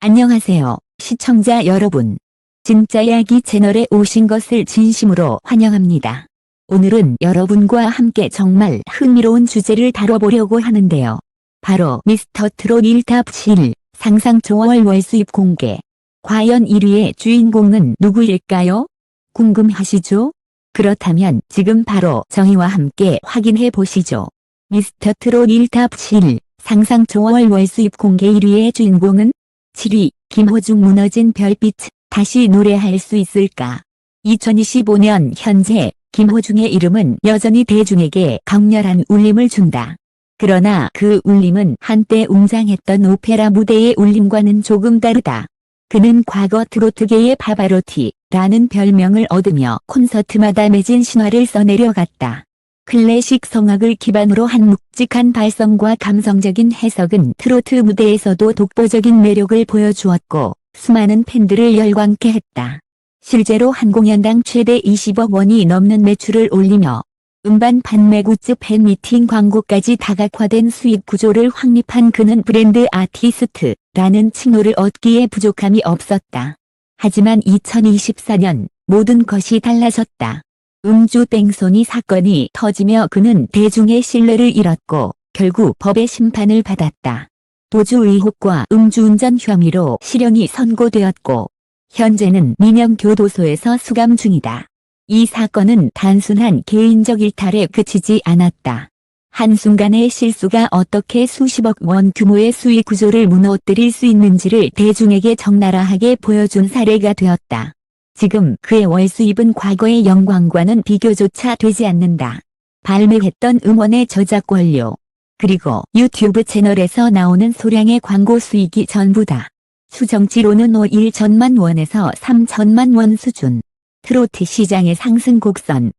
안녕하세요, 시청자 여러분. 진짜 이야기 채널에 오신 것을 진심으로 환영합니다. 오늘은 여러분과 함께 정말 흥미로운 주제를 다뤄보려고 하는데요. 바로 미스터 트롯 1탑 7 상상 초월 월수입 공개. 과연 1위의 주인공은 누구일까요? 궁금하시죠? 그렇다면 지금 바로 저희와 함께 확인해 보시죠. 미스터 트롯 1탑 7 상상 초월 월수입 공개 1위의 주인공은 7위 김호중 무너진 별빛 다시 노래할 수 있을까? 2025년 현재 김호중의 이름은 여전히 대중에게 강렬한 울림을 준다. 그러나 그 울림은 한때 웅장했던 오페라 무대의 울림과는 조금 다르다. 그는 과거 트로트계의 파바로티라는 별명을 얻으며 콘서트마다 매진 신화를 써내려갔다. 클래식 성악을 기반으로 한 묵직한 발성과 감성적인 해석은 트로트 무대에서도 독보적인 매력을 보여주었고 수많은 팬들을 열광케 했다. 실제로 한 공연당 최대 20억 원이 넘는 매출을 올리며 음반 판매 굿즈 팬미팅 광고까지 다각화된 수익 구조를 확립한 그는 브랜드 아티스트라는 칭호를 얻기에 부족함이 없었다. 하지만 2024년 모든 것이 달라졌다. 음주 뺑소니 사건이 터지며 그는 대중의 신뢰를 잃었고 결국 법의 심판을 받았다. 도주 의혹과 음주운전 혐의로 실형이 선고되었고 현재는 민영교도소에서 수감 중이다. 이 사건은 단순한 개인적 일탈에 그치지 않았다. 한순간의 실수가 어떻게 수십억 원 규모의 수익 구조를 무너뜨릴 수 있는지를 대중에게 적나라하게 보여준 사례가 되었다. 지금 그의 월수입은 과거의 영광과는 비교조차 되지 않는다. 발매했던 음원의 저작 권료, 그리고 유튜브 채널에서 나오는 소량의 광고 수익이 전부다. 추정치로는 1천만 원에서 3천만 원 수준. 트로트 시장의 상승 곡선을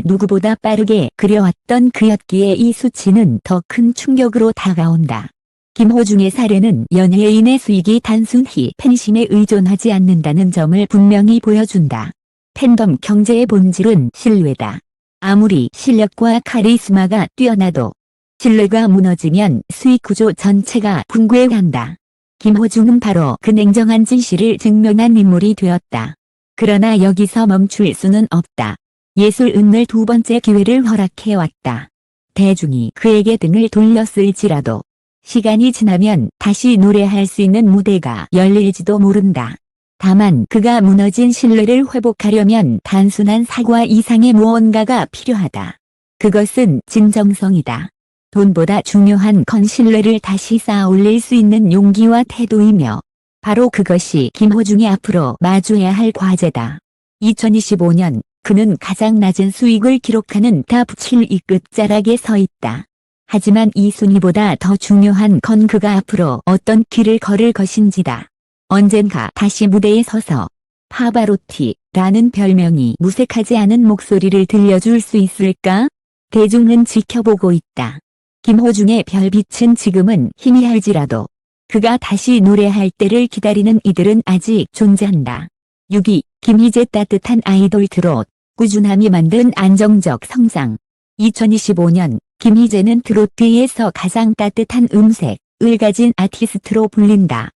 누구보다 빠르게 그려왔던 그였기에 이 수치는 더 큰 충격으로 다가온다. 김호중의 사례는 연예인의 수익이 단순히 팬심에 의존하지 않는다는 점을 분명히 보여준다. 팬덤 경제의 본질은 신뢰다. 아무리 실력과 카리스마가 뛰어나도 신뢰가 무너지면 수익 구조 전체가 붕괴한다. 김호중은 바로 그 냉정한 진실을 증명한 인물이 되었다. 그러나 여기서 멈출 수는 없다. 예술 은을 두 번째 기회를 허락해왔다. 대중이 그에게 등을 돌렸을지라도 시간이 지나면 다시 노래할 수 있는 무대가 열릴지도 모른다. 다만 그가 무너진 신뢰를 회복하려면 단순한 사과 이상의 무언가가 필요하다. 그것은 진정성이다. 돈보다 중요한 건 신뢰를 다시 쌓아올릴 수 있는 용기와 태도이며 바로 그것이 김호중이 앞으로 마주해야 할 과제다. 2025년 그는 가장 낮은 수익을 기록하는 탑 7위 끝자락에 서 있다. 하지만 이 순위보다 더 중요한 건 그가 앞으로 어떤 길을 걸을 것인지다. 언젠가 다시 무대에 서서 파바로티라는 별명이 무색하지 않은 목소리를 들려줄 수 있을까? 대중은 지켜보고 있다. 김호중의 별빛은 지금은 희미할지라도 그가 다시 노래할 때를 기다리는 이들은 아직 존재한다. 6위 김희재 따뜻한 아이돌 트롯 꾸준함이 만든 안정적 성장. 2025년 김희재는 트로트에서 가장 따뜻한 음색을 가진 아티스트로 불린다.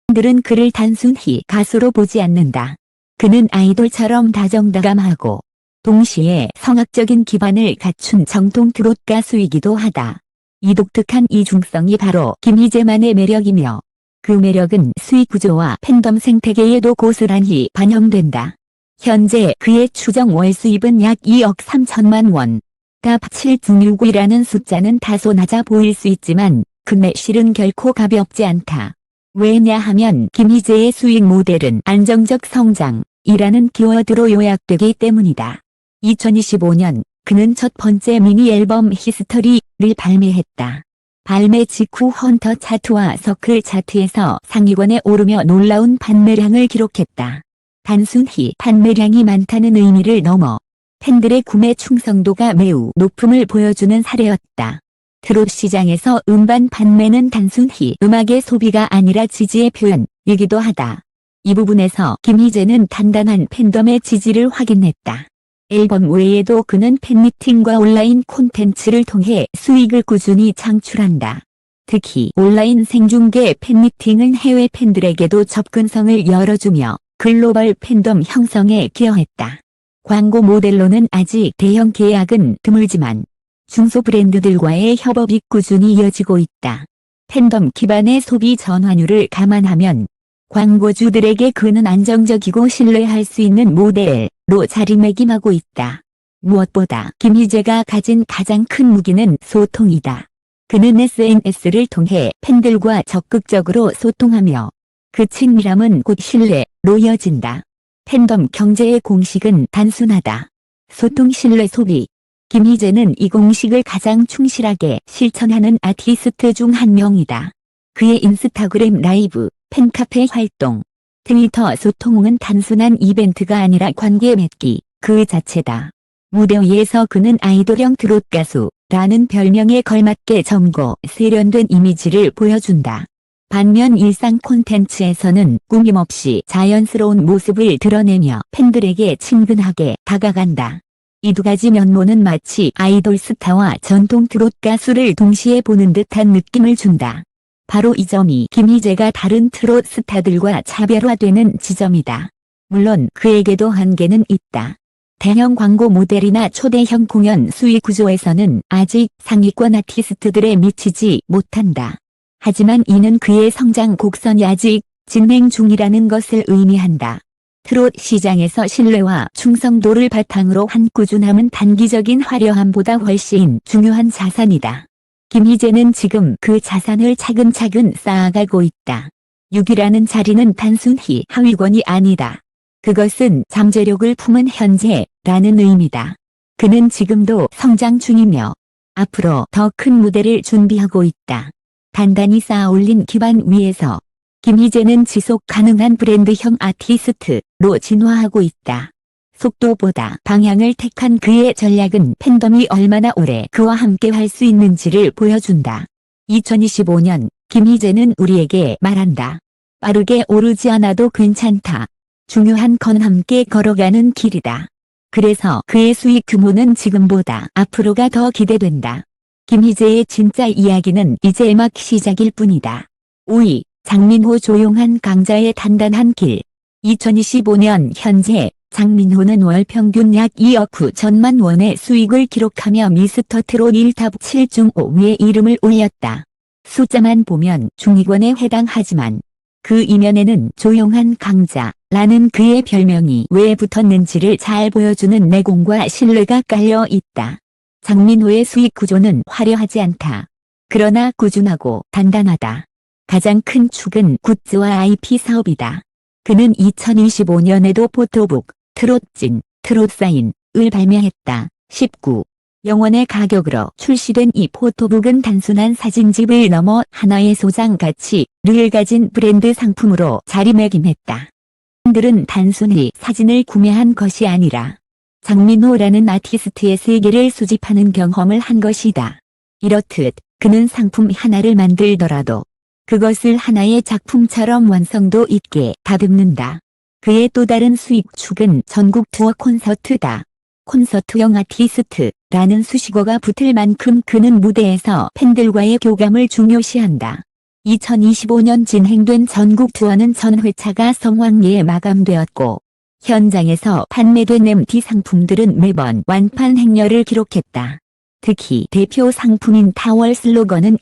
팬들은 그를 단순히 가수로 보지 않는다. 그는 아이돌처럼 다정다감하고 동시에 성악적인 기반을 갖춘 정통 트롯 가수이기도 하다. 이 독특한 이중성이 바로 김희재만의 매력이며 그 매력은 수익 구조와 팬덤 생태계에도 고스란히 반영된다. 현재 그의 추정 월수입은 약 2억 3천만 원. 탑 7 중 6위라는 숫자는 다소 낮아 보일 수 있지만 그 매실은 결코 가볍지 않다. 왜냐하면 김희재의 수익 모델은 안정적 성장이라는 키워드로 요약되기 때문이다. 2025년 그는 첫 번째 미니 앨범 히스터리를 발매했다. 발매 직후 헌터 차트와 서클 차트에서 상위권에 오르며 놀라운 판매량을 기록했다. 단순히 판매량이 많다는 의미를 넘어 팬들의 구매 충성도가 매우 높음을 보여주는 사례였다. 트롯 시장에서 음반 판매는 단순히 음악의 소비가 아니라 지지의 표현이기도 하다. 이 부분에서 김희재는 단단한 팬덤의 지지를 확인했다. 앨범 외에도 그는 팬미팅과 온라인 콘텐츠를 통해 수익을 꾸준히 창출한다. 특히 온라인 생중계 팬미팅은 해외 팬들에게도 접근성을 열어주며 글로벌 팬덤 형성에 기여했다. 광고 모델로는 아직 대형 계약은 드물지만 중소 브랜드들과의 협업이 꾸준히 이어지고 있다. 팬덤 기반의 소비 전환율을 감안하면 광고주들에게 그는 안정적이고 신뢰할 수 있는 모델로 자리매김하고 있다. 무엇보다 김희재가 가진 가장 큰 무기는 소통이다. 그는 SNS를 통해 팬들과 적극적으로 소통하며 그 친밀함은 곧 신뢰로 이어진다. 팬덤 경제의 공식은 단순하다. 소통, 신뢰, 소비. 김희재는 이 공식을 가장 충실하게 실천하는 아티스트 중 한 명이다. 그의 인스타그램 라이브, 팬카페 활동, 트위터 소통은 단순한 이벤트가 아니라 관계 맺기 그 자체다. 무대 위에서 그는 아이돌형 트롯 가수라는 별명에 걸맞게 젊고 세련된 이미지를 보여준다. 반면 일상 콘텐츠에서는 꾸밈없이 자연스러운 모습을 드러내며 팬들에게 친근하게 다가간다. 이 두 가지 면모는 마치 아이돌 스타와 전통 트롯 가수를 동시에 보는 듯한 느낌을 준다. 바로 이 점이 김희재가 다른 트롯 스타들과 차별화되는 지점이다. 물론 그에게도 한계는 있다. 대형 광고 모델이나 초대형 공연 수익 구조에서는 아직 상위권 아티스트들에 미치지 못한다. 하지만 이는 그의 성장 곡선이 아직 진행 중이라는 것을 의미한다. 트롯 시장에서 신뢰와 충성도를 바탕으로 한 꾸준함은 단기적인 화려함보다 훨씬 중요한 자산이다. 김희재는 지금 그 자산을 차근차근 쌓아가고 있다. 6위라는 자리는 단순히 하위권이 아니다. 그것은 잠재력을 품은 현재라는 의미다. 그는 지금도 성장 중이며 앞으로 더 큰 무대를 준비하고 있다. 단단히 쌓아올린 기반 위에서 김희재는 지속 가능한 브랜드형 아티스트로 진화하고 있다. 속도보다 방향을 택한 그의 전략은 팬덤이 얼마나 오래 그와 함께 할 수 있는지를 보여준다. 2025년 김희재는 우리에게 말한다. 빠르게 오르지 않아도 괜찮다. 중요한 건 함께 걸어가는 길이다. 그래서 그의 수익 규모는 지금보다 앞으로가 더 기대된다. 김희재의 진짜 이야기는 이제 막 시작일 뿐이다. 5위, 장민호 조용한 강자의 단단한 길. 2025년 현재 장민호는 월 평균 약 2억 9천만 원의 수익을 기록하며 미스터 트롯 1탑 7중 5위에 이름을 올렸다. 숫자만 보면 중위권에 해당하지만 그 이면에는 조용한 강자라는 그의 별명이 왜 붙었는지를 잘 보여주는 내공과 신뢰가 깔려 있다. 장민호의 수익 구조는 화려하지 않다. 그러나 꾸준하고 단단하다. 가장 큰 축은 굿즈와 IP 사업이다. 그는 2025년에도 포토북, 트롯진, 트롯사인을 발매했다. 19. 영원의 가격으로 출시된 이 포토북은 단순한 사진집을 넘어 하나의 소장 가치를 가진 브랜드 상품으로 자리매김했다. 팬들은 단순히 사진을 구매한 것이 아니라 장민호라는 아티스트의 세계를 수집하는 경험을 한 것이다. 이렇듯 그는 상품 하나를 만들더라도 그것을 하나의 작품처럼 완성도 있게 다듬는다. 그의 또 다른 수익 축은 전국 투어 콘서트다. 콘서트형 아티스트라는 수식어가 붙을 만큼 그는 무대에서 팬들과의 교감을 중요시한다. 2025년 진행된 전국 투어는 전 회차가 성황리에 마감되었고 현장에서 판매된 MT 상품들은 매번 완판 행렬을 기록했다. 특히 대표 상품인 타월 슬로건은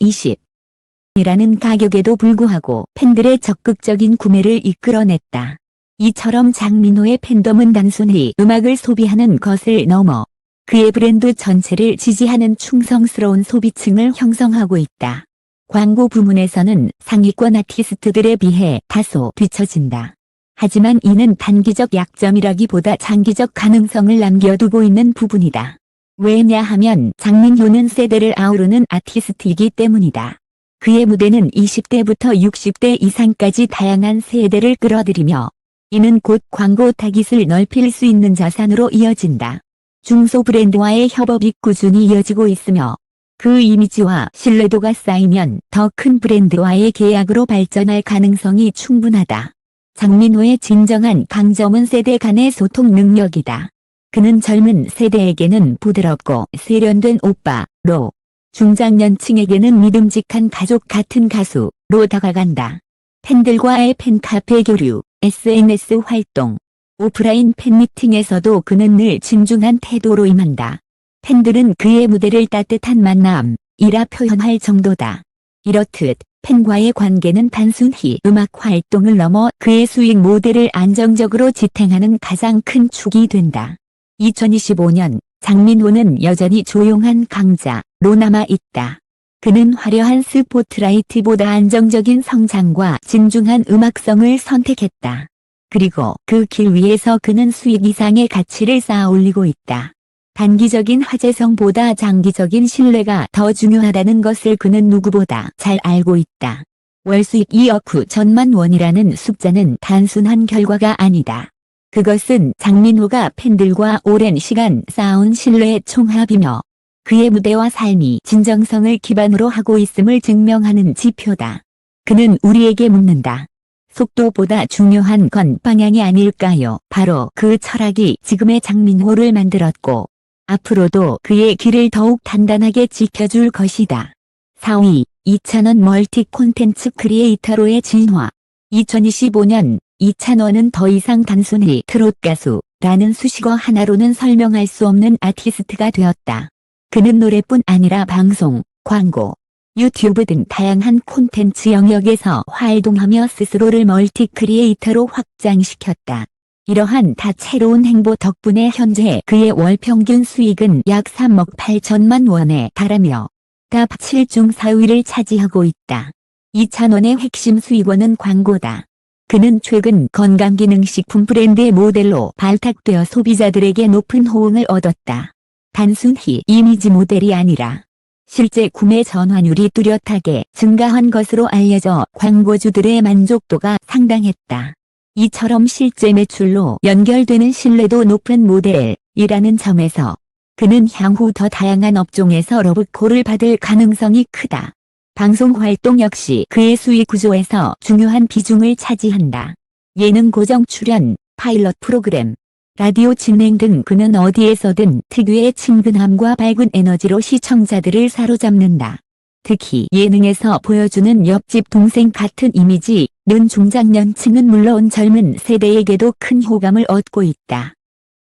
20이라는 가격에도 불구하고 팬들의 적극적인 구매를 이끌어냈다. 이처럼 장민호의 팬덤은 단순히 음악을 소비하는 것을 넘어 그의 브랜드 전체를 지지하는 충성스러운 소비층을 형성하고 있다. 광고 부문에서는 상위권 아티스트들에 비해 다소 뒤처진다. 하지만 이는 단기적 약점이라기보다 장기적 가능성을 남겨두고 있는 부분이다. 왜냐하면 장민호는 세대를 아우르는 아티스트이기 때문이다. 그의 무대는 20대부터 60대 이상까지 다양한 세대를 끌어들이며 이는 곧 광고 타깃을 넓힐 수 있는 자산으로 이어진다. 중소 브랜드와의 협업이 꾸준히 이어지고 있으며 그 이미지와 신뢰도가 쌓이면 더 큰 브랜드와의 계약으로 발전할 가능성이 충분하다. 장민호의 진정한 강점은 세대 간의 소통 능력이다. 그는 젊은 세대에게는 부드럽고 세련된 오빠로 중장년층에게는 믿음직한 가족 같은 가수로 다가간다. 팬들과의 팬카페 교류, SNS 활동, 오프라인 팬미팅에서도 그는 늘 진중한 태도로 임한다. 팬들은 그의 무대를 따뜻한 만남이라 표현할 정도다. 이렇듯 팬과의 관계는 단순히 음악 활동을 넘어 그의 수익 모델을 안정적으로 지탱하는 가장 큰 축이 된다. 2025년 장민호는 여전히 조용한 강자로 남아있다. 그는 화려한 스포트라이트보다 안정적인 성장과 진중한 음악성을 선택했다. 그리고 그 길 위에서 그는 수익 이상의 가치를 쌓아 올리고 있다. 단기적인 화제성보다 장기적인 신뢰가 더 중요하다는 것을 그는 누구보다 잘 알고 있다. 월수익 2억 9천만 원이라는 숫자는 단순한 결과가 아니다. 그것은 장민호가 팬들과 오랜 시간 쌓아온 신뢰의 총합이며 그의 무대와 삶이 진정성을 기반으로 하고 있음을 증명하는 지표다. 그는 우리에게 묻는다. 속도보다 중요한 건 방향이 아닐까요? 바로 그 철학이 지금의 장민호를 만들었고 앞으로도 그의 길을 더욱 단단하게 지켜줄 것이다. 4위, 이찬원 멀티 콘텐츠 크리에이터로의 진화. 2025년 이찬원은 더 이상 단순히 트롯 가수라는 수식어 하나로는 설명할 수 없는 아티스트가 되었다. 그는 노래뿐 아니라 방송, 광고, 유튜브 등 다양한 콘텐츠 영역에서 활동하며 스스로를 멀티 크리에이터로 확장시켰다. 이러한 다채로운 행보 덕분에 현재 그의 월 평균 수익은 약 3억 8천만 원에 달하며 탑 7 중 4위를 차지하고 있다. 이찬원의 핵심 수익원은 광고다. 그는 최근 건강기능식품 브랜드의 모델로 발탁되어 소비자들에게 높은 호응을 얻었다. 단순히 이미지 모델이 아니라 실제 구매 전환율이 뚜렷하게 증가한 것으로 알려져 광고주들의 만족도가 상당했다. 이처럼 실제 매출로 연결되는 신뢰도 높은 모델이라는 점에서 그는 향후 더 다양한 업종에서 러브콜을 받을 가능성이 크다. 방송 활동 역시 그의 수익 구조에서 중요한 비중을 차지한다. 예능 고정 출연, 파일럿 프로그램, 라디오 진행 등 그는 어디에서든 특유의 친근함과 밝은 에너지로 시청자들을 사로잡는다. 특히 예능에서 보여주는 옆집 동생 같은 이미지는 중장년층은 물론 젊은 세대에게도 큰 호감을 얻고 있다.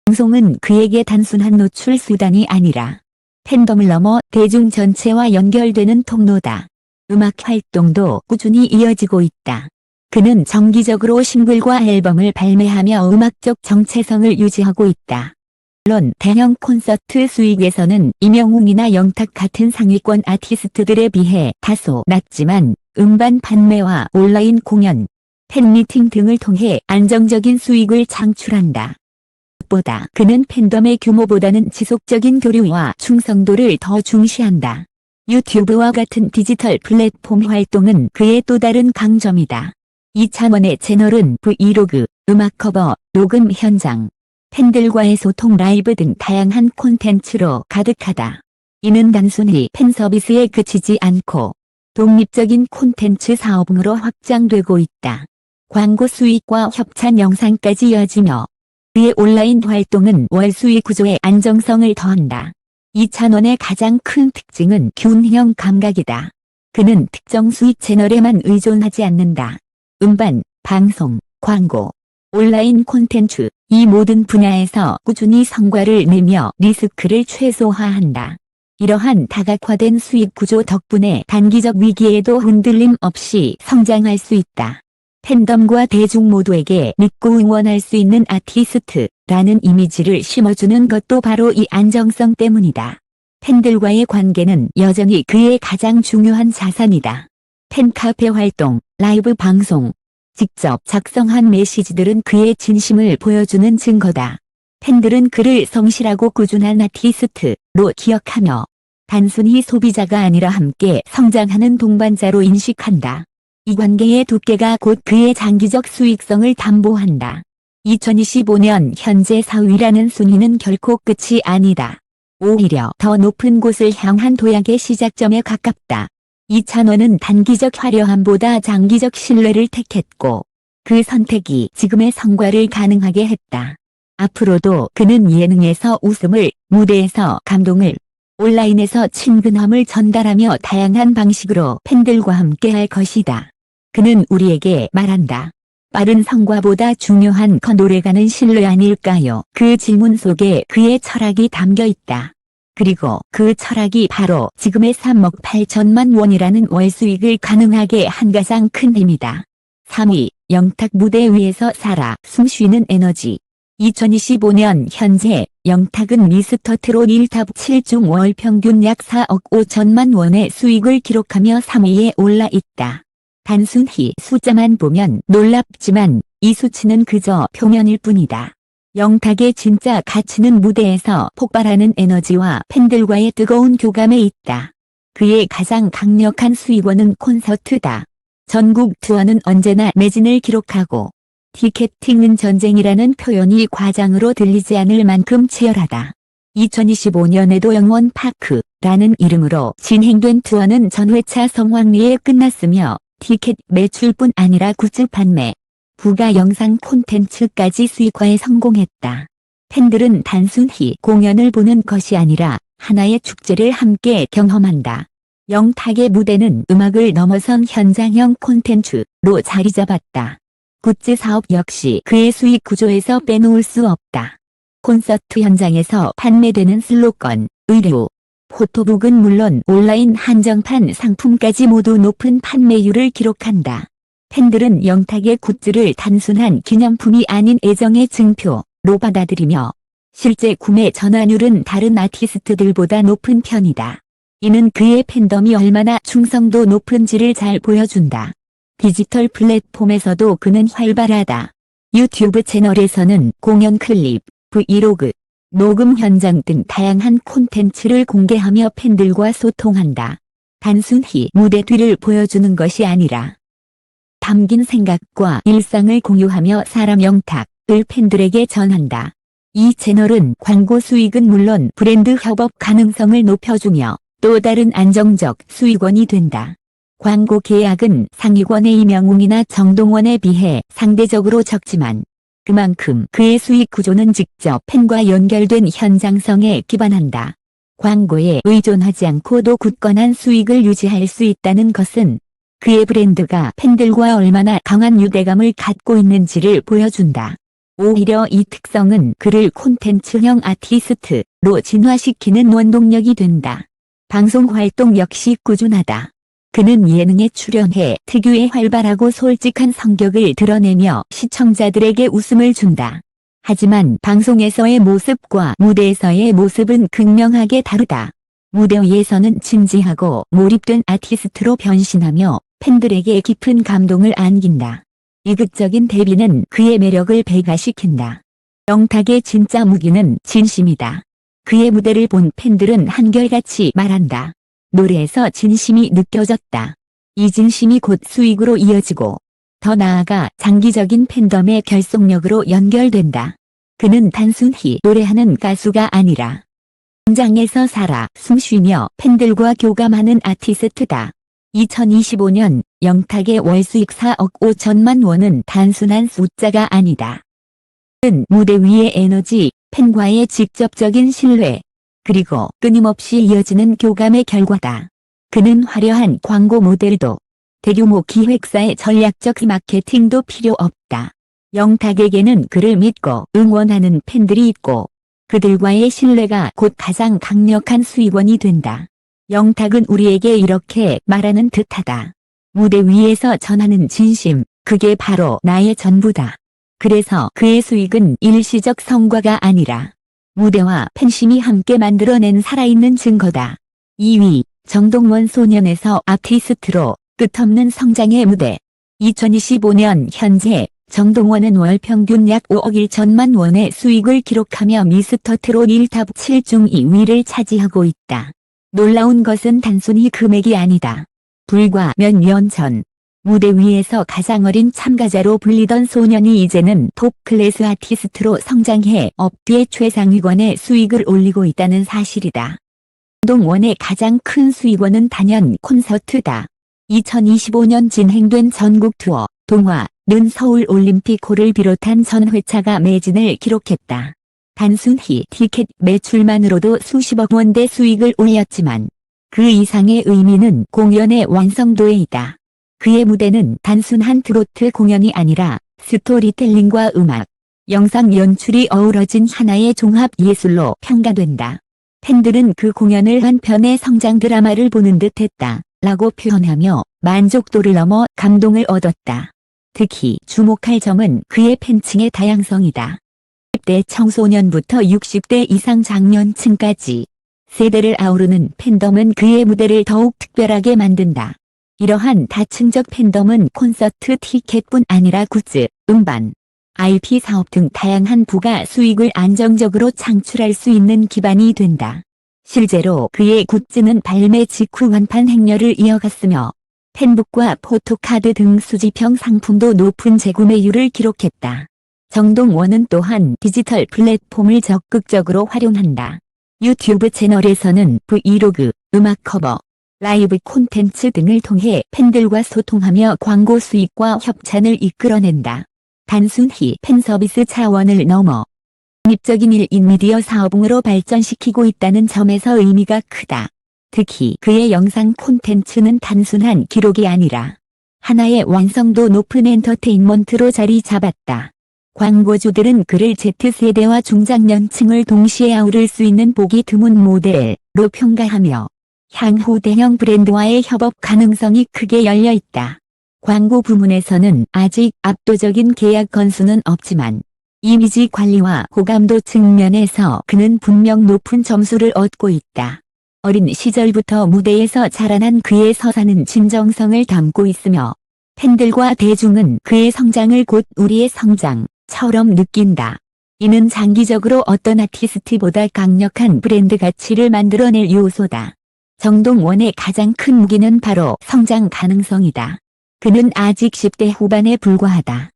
방송은 그에게 단순한 노출 수단이 아니라 팬덤을 넘어 대중 전체와 연결되는 통로다. 음악 활동도 꾸준히 이어지고 있다. 그는 정기적으로 싱글과 앨범을 발매하며 음악적 정체성을 유지하고 있다. 물론 대형 콘서트 수익에서는 임영웅이나 영탁 같은 상위권 아티스트들에 비해 다소 낮지만 음반 판매와 온라인 공연, 팬미팅 등을 통해 안정적인 수익을 창출한다. 무엇보다 그는 팬덤의 규모보다는 지속적인 교류와 충성도를 더 중시한다. 유튜브와 같은 디지털 플랫폼 활동은 그의 또 다른 강점이다. 이찬원의 채널은 브이로그, 음악 커버, 녹음 현장, 팬들과의 소통 라이브 등 다양한 콘텐츠로 가득하다. 이는 단순히 팬 서비스에 그치지 않고 독립적인 콘텐츠 사업으로 확장되고 있다. 광고 수익과 협찬 영상까지 이어지며 그의 온라인 활동은 월 수익 구조의 안정성을 더한다. 이찬원의 가장 큰 특징은 균형 감각이다. 그는 특정 수익 채널에만 의존하지 않는다. 음반, 방송, 광고, 온라인 콘텐츠, 이 모든 분야에서 꾸준히 성과를 내며 리스크를 최소화한다. 이러한 다각화된 수익 구조 덕분에 단기적 위기에도 흔들림 없이 성장할 수 있다. 팬덤과 대중 모두에게 믿고 응원할 수 있는 아티스트라는 이미지를 심어주는 것도 바로 이 안정성 때문이다. 팬들과의 관계는 여전히 그의 가장 중요한 자산이다. 팬카페 활동, 라이브 방송, 직접 작성한 메시지들은 그의 진심을 보여주는 증거다. 팬들은 그를 성실하고 꾸준한 아티스트로 기억하며 단순히 소비자가 아니라 함께 성장하는 동반자로 인식한다. 이 관계의 두께가 곧 그의 장기적 수익성을 담보한다. 2025년 현재 4위라는 순위는 결코 끝이 아니다. 오히려 더 높은 곳을 향한 도약의 시작점에 가깝다. 이찬원은 단기적 화려함보다 장기적 신뢰를 택했고 그 선택이 지금의 성과를 가능하게 했다. 앞으로도 그는 예능에서 웃음을, 무대에서 감동을, 온라인에서 친근함을 전달하며 다양한 방식으로 팬들과 함께할 것이다. 그는 우리에게 말한다. 빠른 성과보다 중요한 건 오래가는 신뢰 아닐까요? 그 질문 속에 그의 철학이 담겨 있다. 그리고 그 철학이 바로 지금의 3억 8천만 원이라는 월 수익을 가능하게 한 가장 큰 힘이다. 3위, 영탁 무대 위에서 살아 숨쉬는 에너지. 2025년 현재 영탁은 미스터트롯 1탑 7중 월 평균 약 4억 5천만 원의 수익을 기록하며 3위에 올라 있다. 단순히 숫자만 보면 놀랍지만 이 수치는 그저 표면일 뿐이다. 영탁의 진짜 가치는 무대에서 폭발하는 에너지와 팬들과의 뜨거운 교감에 있다. 그의 가장 강력한 수익원은 콘서트다. 전국 투어는 언제나 매진을 기록하고 티켓팅은 전쟁이라는 표현이 과장으로 들리지 않을 만큼 치열하다. 2025년에도 영원파크라는 이름으로 진행된 투어는 전회차 성황리에 끝났으며 티켓 매출뿐 아니라 굿즈 판매, 부가 영상 콘텐츠까지 수익화에 성공했다. 팬들은 단순히 공연을 보는 것이 아니라 하나의 축제를 함께 경험한다. 영탁의 무대는 음악을 넘어선 현장형 콘텐츠로 자리 잡았다. 굿즈 사업 역시 그의 수익 구조에서 빼놓을 수 없다. 콘서트 현장에서 판매되는 슬로건, 의류, 포토북은 물론 온라인 한정판 상품까지 모두 높은 판매율을 기록한다. 팬들은 영탁의 굿즈를 단순한 기념품이 아닌 애정의 증표로 받아들이며 실제 구매 전환율은 다른 아티스트들보다 높은 편이다. 이는 그의 팬덤이 얼마나 충성도 높은지를 잘 보여준다. 디지털 플랫폼에서도 그는 활발하다. 유튜브 채널에서는 공연 클립, 브이로그, 녹음 현장 등 다양한 콘텐츠를 공개하며 팬들과 소통한다. 단순히 무대 뒤를 보여주는 것이 아니라 담긴 생각과 일상을 공유하며 사람 영탁을 팬들에게 전한다. 이 채널은 광고 수익은 물론 브랜드 협업 가능성을 높여주며 또 다른 안정적 수익원이 된다. 광고 계약은 상위권의 이명웅이나 정동원에 비해 상대적으로 적지만 그만큼 그의 수익 구조는 직접 팬과 연결된 현장성에 기반한다. 광고에 의존하지 않고도 굳건한 수익을 유지할 수 있다는 것은 그의 브랜드가 팬들과 얼마나 강한 유대감을 갖고 있는지를 보여준다. 오히려 이 특성은 그를 콘텐츠형 아티스트로 진화시키는 원동력이 된다. 방송 활동 역시 꾸준하다. 그는 예능에 출연해 특유의 활발하고 솔직한 성격을 드러내며 시청자들에게 웃음을 준다. 하지만 방송에서의 모습과 무대에서의 모습은 극명하게 다르다. 무대 위에서는 진지하고 몰입된 아티스트로 변신하며 팬들에게 깊은 감동을 안긴다. 이극적인 데뷔는 그의 매력을 배가시킨다. 영탁의 진짜 무기는 진심이다. 그의 무대를 본 팬들은 한결같이 말한다. 노래에서 진심이 느껴졌다. 이 진심이 곧 수익으로 이어지고 더 나아가 장기적인 팬덤의 결속력으로 연결된다. 그는 단순히 노래하는 가수가 아니라 현장에서 살아 숨쉬며 팬들과 교감하는 아티스트다. 2025년 영탁의 월수익 4억 5천만 원은 단순한 숫자가 아니다. 그는 무대 위의 에너지, 팬과의 직접적인 신뢰, 그리고 끊임없이 이어지는 교감의 결과다. 그는 화려한 광고 모델도 대규모 기획사의 전략적 마케팅도 필요 없다. 영탁에게는 그를 믿고 응원하는 팬들이 있고 그들과의 신뢰가 곧 가장 강력한 수익원이 된다. 영탁은 우리에게 이렇게 말하는 듯하다. 무대 위에서 전하는 진심, 그게 바로 나의 전부다. 그래서 그의 수익은 일시적 성과가 아니라 무대와 팬심이 함께 만들어낸 살아있는 증거다. 2위, 정동원 소년에서 아티스트로 끝없는 성장의 무대. 2025년 현재 정동원은 월 평균 약 5억 1천만 원의 수익을 기록하며 미스터트롯 1탑 7중 2위를 차지하고 있다. 놀라운 것은 단순히 금액이 아니다. 불과 몇 년 전 무대 위에서 가장 어린 참가자로 불리던 소년이 이제는 톱 클래스 아티스트로 성장해 업계 최상위권의 수익을 올리고 있다는 사실이다. 정동원의 가장 큰 수익원은 단연 콘서트다. 2025년 진행된 전국 투어, 동화는 서울 올림픽홀을 비롯한 전회차가 매진을 기록했다. 단순히 티켓 매출만으로도 수십억 원대 수익을 올렸지만 그 이상의 의미는 공연의 완성도에 있다. 그의 무대는 단순한 트로트 공연이 아니라 스토리텔링과 음악, 영상 연출이 어우러진 하나의 종합 예술로 평가된다. 팬들은 그 공연을 한 편의 성장 드라마를 보는 듯 했다 라고 표현하며 만족도를 넘어 감동을 얻었다. 특히 주목할 점은 그의 팬층의 다양성이다. 10대 청소년부터 60대 이상 장년층까지 세대를 아우르는 팬덤은 그의 무대를 더욱 특별하게 만든다. 이러한 다층적 팬덤은 콘서트 티켓뿐 아니라 굿즈, 음반, IP 사업 등 다양한 부가 수익을 안정적으로 창출할 수 있는 기반이 된다. 실제로 그의 굿즈는 발매 직후 완판 행렬을 이어갔으며 팬북과 포토카드 등 수집형 상품도 높은 재구매율을 기록했다. 정동원은 또한 디지털 플랫폼을 적극적으로 활용한다. 유튜브 채널에서는 브이로그, 음악 커버, 라이브 콘텐츠 등을 통해 팬들과 소통하며 광고 수익과 협찬을 이끌어낸다. 단순히 팬 서비스 차원을 넘어 독립적인 1인 미디어 사업으로 발전시키고 있다는 점에서 의미가 크다. 특히 그의 영상 콘텐츠는 단순한 기록이 아니라 하나의 완성도 높은 엔터테인먼트로 자리 잡았다. 광고주들은 그를 Z세대와 중장년층을 동시에 아우를 수 있는 보기 드문 모델로 평가하며 향후 대형 브랜드와의 협업 가능성이 크게 열려 있다. 광고 부문에서는 아직 압도적인 계약 건수는 없지만 이미지 관리와 호감도 측면에서 그는 분명 높은 점수를 얻고 있다. 어린 시절부터 무대에서 자라난 그의 서사는 진정성을 담고 있으며 팬들과 대중은 그의 성장을 곧 우리의 성장처럼 느낀다. 이는 장기적으로 어떤 아티스트보다 강력한 브랜드 가치를 만들어낼 요소다. 정동원의 가장 큰 무기는 바로 성장 가능성이다. 그는 아직 10대 후반에 불과하다.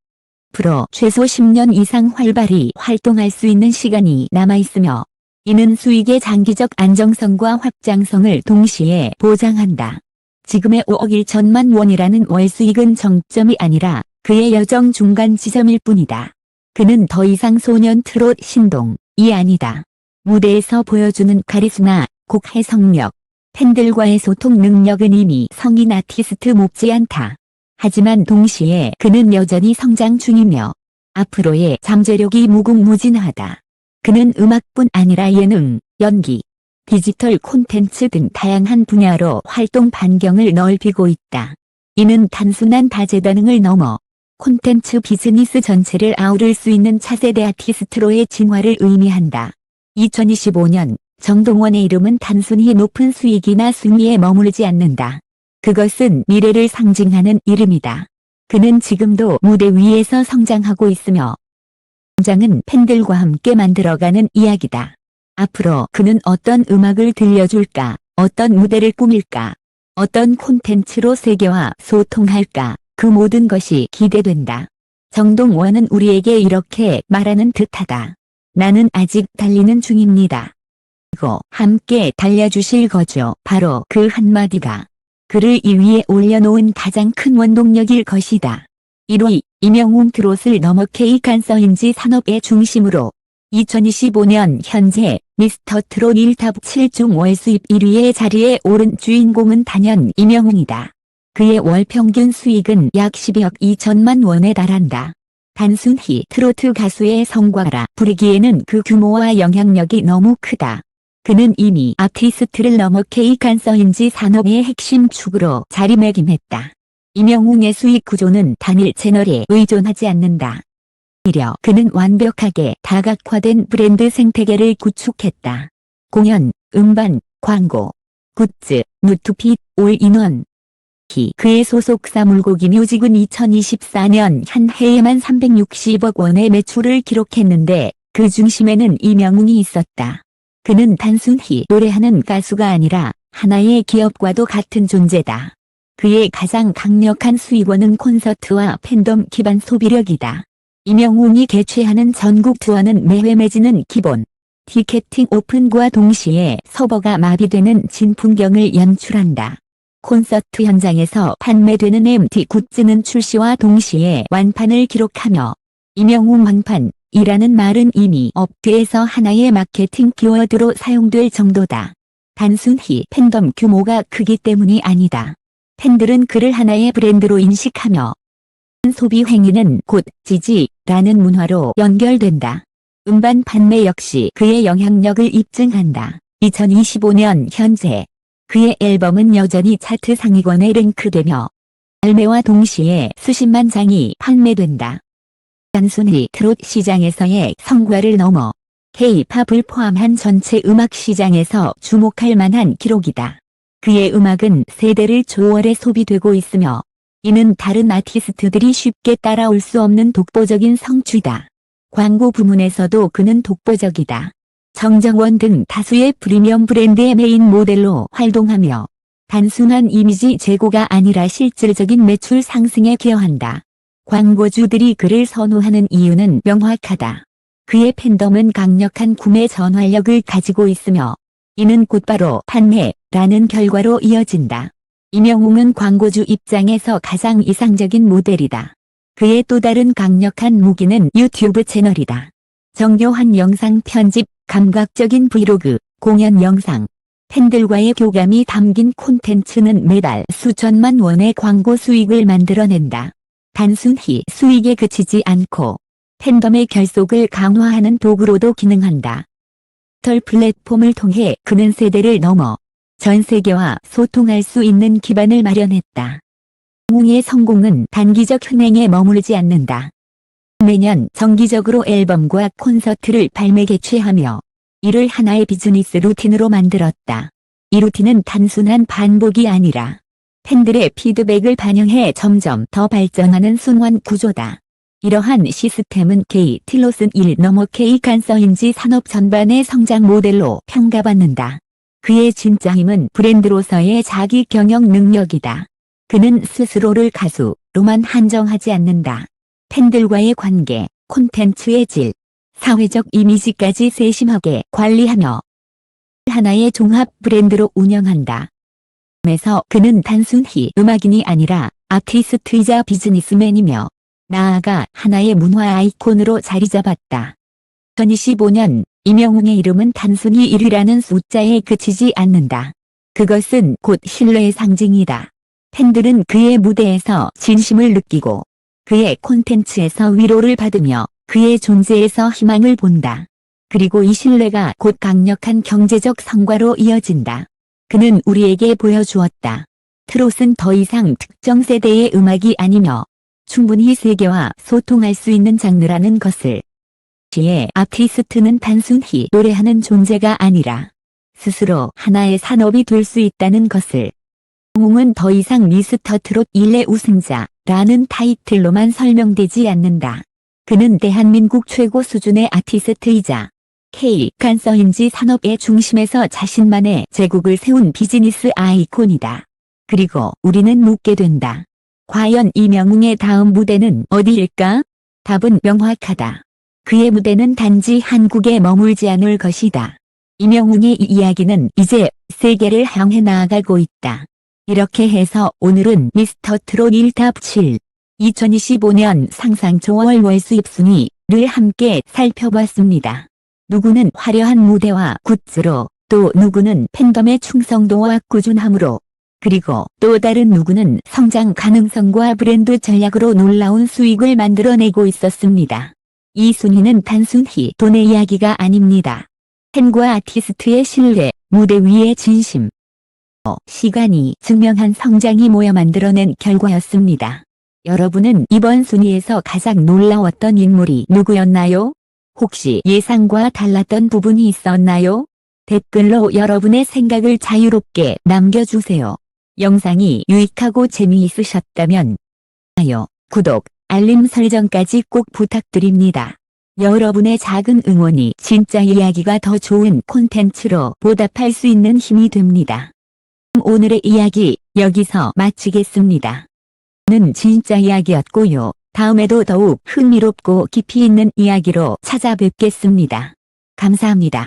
앞으로 최소 10년 이상 활발히 활동할 수 있는 시간이 남아있으며 이는 수익의 장기적 안정성과 확장성을 동시에 보장한다. 지금의 5억 1천만 원이라는 월 수익은 정점이 아니라 그의 여정 중간 지점일 뿐이다. 그는 더 이상 소년 트롯 신동이 아니다. 무대에서 보여주는 카리스마, 곡 해석력, 팬들과의 소통 능력은 이미 성인 아티스트 못지않다. 하지만 동시에 그는 여전히 성장 중이며 앞으로의 잠재력이 무궁무진하다. 그는 음악뿐 아니라 예능, 연기, 디지털 콘텐츠 등 다양한 분야로 활동 반경을 넓히고 있다. 이는 단순한 다재다능을 넘어 콘텐츠 비즈니스 전체를 아우를 수 있는 차세대 아티스트로의 진화를 의미한다. 2025년 정동원의 이름은 단순히 높은 수익이나 순위에 머무르지 않는다. 그것은 미래를 상징하는 이름이다. 그는 지금도 무대 위에서 성장하고 있으며 성장은 팬들과 함께 만들어가는 이야기다. 앞으로 그는 어떤 음악을 들려줄까, 어떤 무대를 꾸밀까, 어떤 콘텐츠로 세계와 소통할까, 그 모든 것이 기대된다. 정동원은 우리에게 이렇게 말하는 듯하다. 나는 아직 달리는 중입니다. 그리고 함께 달려주실 거죠. 바로 그 한마디가 그를 이 위에 올려놓은 가장 큰 원동력일 것이다. 1위, 임영웅 트롯을 넘어 K간서인지 산업의 중심으로 2025년 현재 미스터 트롯 1탑 7중 월수입 1위의 자리에 오른 주인공은 단연 임영웅이다. 그의 월 평균 수익은 약 12억 2천만 원에 달한다. 단순히 트로트 가수의 성과라 부르기에는 그 규모와 영향력이 너무 크다. 그는 이미 아티스트를 넘어 K간서인지 산업의 핵심 축으로 자리매김했다. 임영웅의 수익 구조는 단일 채널에 의존하지 않는다. 오히려 그는 완벽하게 다각화된 브랜드 생태계를 구축했다. 공연, 음반, 광고, 굿즈, 뉴트핏, 올인원. 그의 소속사 물고기 뮤직은 2024년 한 해에만 360억 원의 매출을 기록했는데 그 중심에는 임영웅이 있었다. 그는 단순히 노래하는 가수가 아니라 하나의 기업과도 같은 존재다. 그의 가장 강력한 수익원은 콘서트와 팬덤 기반 소비력이다. 임영웅이 개최하는 전국 투어는 매회 매지는 기본 티켓팅 오픈과 동시에 서버가 마비되는 진풍경을 연출한다. 콘서트 현장에서 판매되는 MT 굿즈는 출시와 동시에 완판을 기록하며 임영웅 완판, 이라는 말은 이미 업계에서 하나의 마케팅 키워드로 사용될 정도다. 단순히 팬덤 규모가 크기 때문이 아니다. 팬들은 그를 하나의 브랜드로 인식하며 소비 행위는 곧 지지라는 문화로 연결된다. 음반 판매 역시 그의 영향력을 입증한다. 2025년 현재 그의 앨범은 여전히 차트 상위권에 랭크되며 발매와 동시에 수십만 장이 판매된다. 단순히 트롯 시장에서의 성과를 넘어 K-팝을 포함한 전체 음악 시장에서 주목할 만한 기록이다. 그의 음악은 세대를 초월해 소비되고 있으며 이는 다른 아티스트들이 쉽게 따라올 수 없는 독보적인 성취다. 광고 부문에서도 그는 독보적이다. 정정원 등 다수의 프리미엄 브랜드의 메인 모델로 활동하며 단순한 이미지 제고가 아니라 실질적인 매출 상승에 기여한다. 광고주들이 그를 선호하는 이유는 명확하다. 그의 팬덤은 강력한 구매 전환력을 가지고 있으며 이는 곧바로 판매라는 결과로 이어진다. 임영웅은 광고주 입장에서 가장 이상적인 모델이다. 그의 또 다른 강력한 무기는 유튜브 채널이다. 정교한 영상 편집, 감각적인 브이로그, 공연 영상, 팬들과의 교감이 담긴 콘텐츠는 매달 수천만 원의 광고 수익을 만들어낸다. 단순히 수익에 그치지 않고 팬덤의 결속을 강화하는 도구로도 기능한다. 디지털 플랫폼을 통해 그는 세대를 넘어 전 세계와 소통할 수 있는 기반을 마련했다. 영웅의 성공은 단기적 흥행에 머물지 않는다. 매년 정기적으로 앨범과 콘서트를 발매 개최하며 이를 하나의 비즈니스 루틴으로 만들었다. 이 루틴은 단순한 반복이 아니라 팬들의 피드백을 반영해 점점 더 발전하는 순환 구조다. 이러한 시스템은 K-틸로슨 1 K-간서인지 산업 전반의 성장 모델로 평가받는다. 그의 진짜 힘은 브랜드로서의 자기 경영 능력이다. 그는 스스로를 가수로만 한정하지 않는다. 팬들과의 관계, 콘텐츠의 질, 사회적 이미지까지 세심하게 관리하며 하나의 종합 브랜드로 운영한다. 에서 그는 단순히 음악인이 아니라 아티스트이자 비즈니스맨이며 나아가 하나의 문화 아이콘으로 자리 잡았다. 2025년 임영웅의 이름은 단순히 1위라는 숫자에 그치지 않는다. 그것은 곧 신뢰의 상징이다. 팬들은 그의 무대에서 진심을 느끼고 그의 콘텐츠에서 위로를 받으며 그의 존재에서 희망을 본다. 그리고 이 신뢰가 곧 강력한 경제적 성과로 이어진다. 그는 우리에게 보여주었다. 트롯은 더 이상 특정 세대의 음악이 아니며 충분히 세계와 소통할 수 있는 장르라는 것을. 시의 아티스트는 단순히 노래하는 존재가 아니라 스스로 하나의 산업이 될 수 있다는 것을. 영웅은 더 이상 미스터 트롯 1회 우승자라는 타이틀로만 설명되지 않는다. 그는 대한민국 최고 수준의 아티스트이자 K-간서인지 산업의 중심에서 자신만의 제국을 세운 비즈니스 아이콘이다. 그리고 우리는 묻게 된다. 과연 임영웅의 다음 무대는 어디일까? 답은 명확하다. 그의 무대는 단지 한국에 머물지 않을 것이다. 임영웅의 이 이야기는 이제 세계를 향해 나아가고 있다. 이렇게 해서 오늘은 미스터 트롯 1탑 7 2025년 상상 초월 월 수입 순위를 함께 살펴봤습니다. 누구는 화려한 무대와 굿즈로, 또 누구는 팬덤의 충성도와 꾸준함으로, 그리고 또 다른 누구는 성장 가능성과 브랜드 전략으로 놀라운 수익을 만들어내고 있었습니다. 이 순위는 단순히 돈의 이야기가 아닙니다. 팬과 아티스트의 신뢰, 무대 위의 진심, 시간이 증명한 성장이 모여 만들어낸 결과였습니다. 여러분은 이번 순위에서 가장 놀라웠던 인물이 누구였나요? 혹시 예상과 달랐던 부분이 있었나요? 댓글로 여러분의 생각을 자유롭게 남겨주세요. 영상이 유익하고 재미있으셨다면 좋아요, 구독, 알림 설정까지 꼭 부탁드립니다. 여러분의 작은 응원이 진짜 이야기가 더 좋은 콘텐츠로 보답할 수 있는 힘이 됩니다. 오늘의 이야기 여기서 마치겠습니다. 는 진짜 이야기였고요. 다음에도 더욱 흥미롭고 깊이 있는 이야기로 찾아뵙겠습니다. 감사합니다.